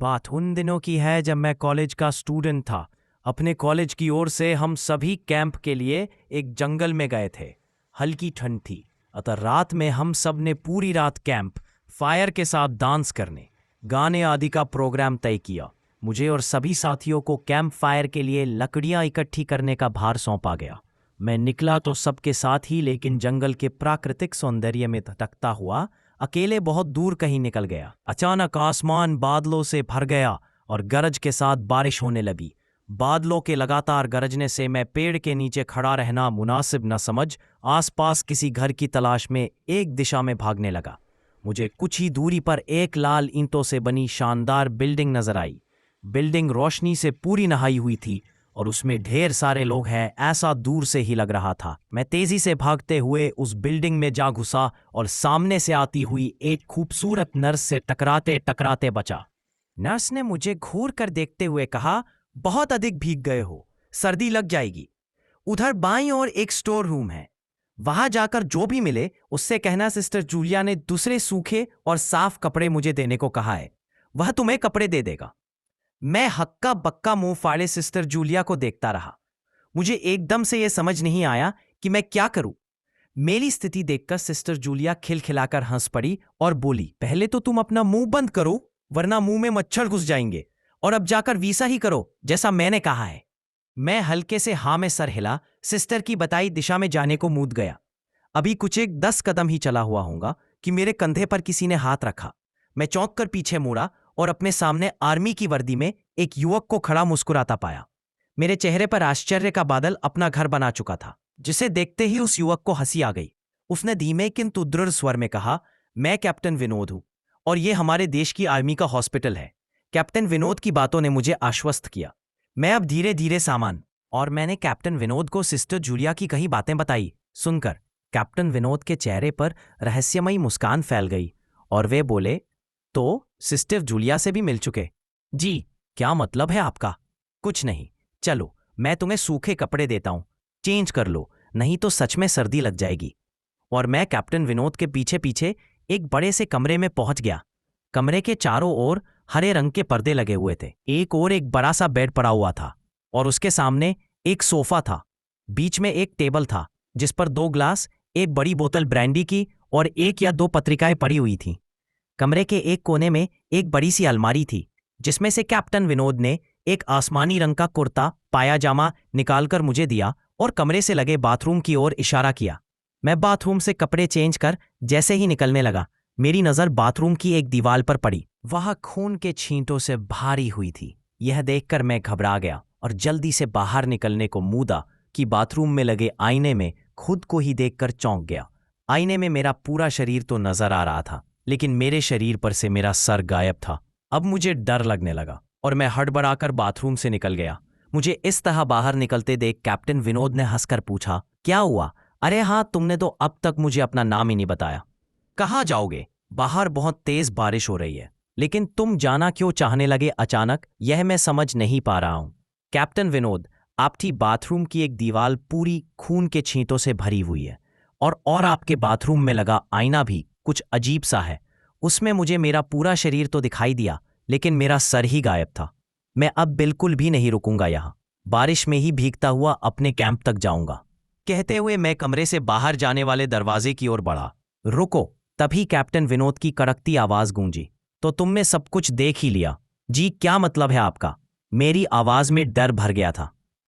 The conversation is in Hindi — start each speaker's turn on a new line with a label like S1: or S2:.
S1: बात उन दिनों की है जब मैं कॉलेज का स्टूडेंट था। अपने कॉलेज की ओर से हम सभी कैंप के लिए एक जंगल में गए थे। हल्की ठंड थी, अतः रात में हम सब ने पूरी रात कैंप फायर के साथ डांस करने, गाने आदि का प्रोग्राम तय किया। मुझे और सभी साथियों को कैंप फायर के लिए लकड़ियां इकट्ठी करने का भार सौंपा गया। मैं निकला तो सबके साथ ही, लेकिन जंगल के प्राकृतिक सौंदर्य में भटकता हुआ अकेले बहुत दूर कहीं निकल गया। अचानक आसमान बादलों से भर गया और गरज के साथ बारिश होने लगी। बादलों के लगातार गरजने से मैं पेड़ के नीचे खड़ा रहना मुनासिब न समझ आसपास किसी घर की तलाश में एक दिशा में भागने लगा। मुझे कुछ ही दूरी पर एक लाल ईंटों से बनी शानदार बिल्डिंग नजर आई। बिल्डिंग रोशनी से पूरी नहाई हुई थी और उसमें ढेर सारे लोग हैं, ऐसा दूर से ही लग रहा था। मैं तेजी से भागते हुए उस बिल्डिंग में जा घुसा और सामने से आती हुई एक खूबसूरत नर्स से टकराते टकराते बचा। नर्स ने मुझे घूर कर देखते हुए कहा, बहुत अधिक भीग गए हो, सर्दी लग जाएगी। उधर बाईं ओर एक स्टोर रूम है, वहां जाकर जो भी मिले उससे कहना सिस्टर जूलिया ने दूसरे सूखे और साफ कपड़े मुझे देने को कहा है, वह तुम्हें कपड़े दे देगा। मैं हक्का बक्का मुंह फाड़े सिस्टर जूलिया को देखता रहा। मुझे एकदम से यह समझ नहीं आया कि मैं क्या करूं। मेरी स्थिति देखकर सिस्टर जूलिया खिलखिलाकर हंस पड़ी और बोली, पहले तो तुम अपना मुंह बंद करो, वरना मुंह में मच्छर घुस जाएंगे, और अब जाकर वीसा ही करो जैसा मैंने कहा है। मैं हल्के से हाँ में सर हिला, सिस्टर की बताई दिशा में जाने को मूद गया। अभी कुछ एक 10 कदम ही चला हुआ होगा कि मेरे कंधे पर किसी ने हाथ रखा। मैं चौंक कर पीछे मुड़ा और अपने सामने आर्मी की वर्दी में एक युवक को खड़ा मुस्कुराता पाया। मेरे चेहरे पर आश्चर्य का बादल अपना घर बना चुका था, जिसे देखते ही उस युवक को हंसी आ गई। उसने धीमे किंतु दृढ़ स्वर में कहा, मैं कैप्टन विनोद हूं और ये हमारे देश की आर्मी का हॉस्पिटल है। कैप्टन विनोद की बातों ने मुझे आश्वस्त किया। मैं अब धीरे धीरे सामान और मैंने कैप्टन विनोद को सिस्टर जूलिया की कही बातें बताई। सुनकर कैप्टन विनोद के चेहरे पर रहस्यमयी मुस्कान फैल गई और वे बोले, तो सिस्टर जूलिया से भी मिल चुके? जी। क्या मतलब है आपका? कुछ नहीं, चलो मैं तुम्हें सूखे कपड़े देता हूं, चेंज कर लो, नहीं तो सच में सर्दी लग जाएगी। और मैं कैप्टन विनोद के पीछे पीछे एक बड़े से कमरे में पहुंच गया। कमरे के चारों ओर हरे रंग के पर्दे लगे हुए थे। एक और एक बड़ा सा बेड पड़ा हुआ था और उसके सामने एक सोफा था। बीच में एक टेबल था जिस पर 2 ग्लास, एक बड़ी बोतल ब्रांडी की और 1 या 2 पत्रिकाएं पड़ी हुई थीं। कमरे के एक कोने में एक बड़ी सी अलमारी थी जिसमें से कैप्टन विनोद ने एक आसमानी रंग का कुर्ता पायजामा निकालकर मुझे दिया और कमरे से लगे बाथरूम की ओर इशारा किया। मैं बाथरूम से कपड़े चेंज कर जैसे ही निकलने लगा, मेरी नजर बाथरूम की एक दीवार पर पड़ी। वह खून के छींटों से भारी हुई थी। यह देखकर मैं घबरा गया और जल्दी से बाहर निकलने को मूदा कि बाथरूम में लगे आईने में खुद को ही देखकर चौंक गया। आईने में मेरा पूरा शरीर तो नजर आ रहा था, लेकिन मेरे शरीर पर से मेरा सर गायब था। अब मुझे डर लगने लगा और मैं हड़बड़ाकर बाथरूम से निकल गया। मुझे इस तरह बाहर निकलते देख कैप्टन विनोद ने हंसकर पूछा, क्या हुआ? अरे हाँ, तुमने तो अब तक मुझे अपना नाम ही नहीं बताया। कहाँ जाओगे? बाहर बहुत तेज बारिश हो रही है। लेकिन तुम जाना क्यों चाहने लगे अचानक, यह मैं समझ नहीं पा रहा हूं। कैप्टन विनोद, आपकी बाथरूम की एक दीवार पूरी खून के छींटों से भरी हुई है और आपके बाथरूम में लगा आईना भी कुछ अजीब सा है। उसमें मुझे मेरा पूरा शरीर तो दिखाई दिया, लेकिन मेरा सर ही गायब था। मैं अब बिल्कुल भी नहीं रुकूंगा, यहाँ बारिश में ही भीगता हुआ अपने कैंप तक जाऊंगा। कहते हुए मैं कमरे से बाहर जाने वाले दरवाजे की ओर बढ़ा। रुको! तभी कैप्टन विनोद की कड़कती आवाज गूंजी, तो तुमने सब कुछ देख ही लिया? जी, क्या मतलब है आपका? मेरी आवाज में डर भर गया था।